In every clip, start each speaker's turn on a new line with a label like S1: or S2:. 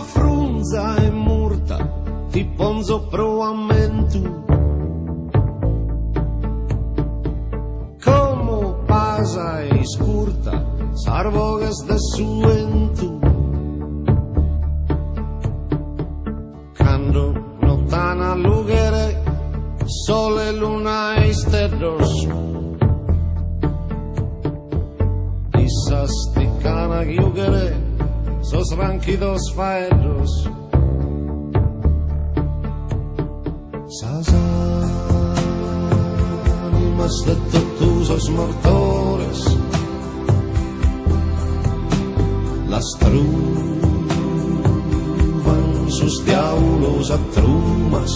S1: la frunza è morta, ti ponzo proamento. Como pasa e scurta, sarvogas de suentu. Cando notana lugere, sole, luna e stedros. Isas ti cana giugere, sos ranquidos faedros. Sas animas de totus os mortores, las truvan sus diaulos a trumas,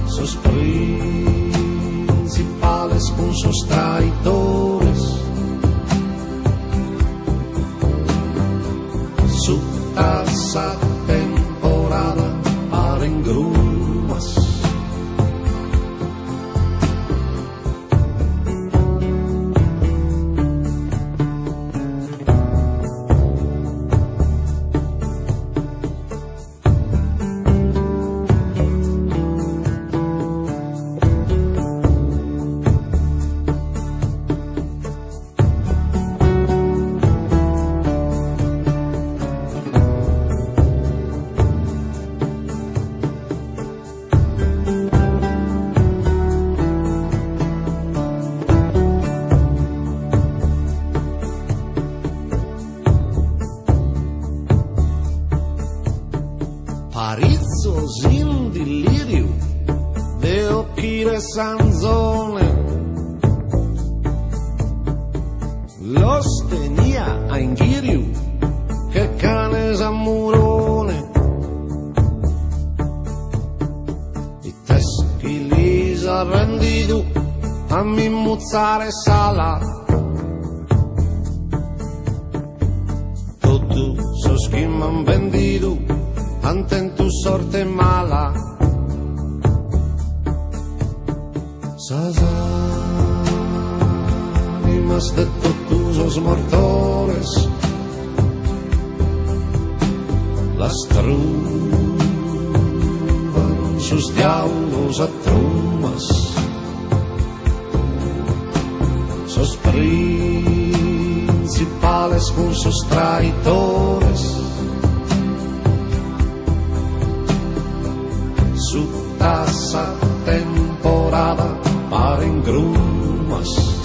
S1: sus principales con sus traidores. Su tasa temporada para en grumas. Parizos in delirio de occhire sanzone, los tenía a ingirio che canes amurone, i teschilis arrendido a mi muzzare sala, tutto sos che m'han vendido ante tu sorte mala. Sas animas de totus os mortores, las truvan sus diaulos a trumas, sos principales con sus traidores. Su tasa temporada para en grumas.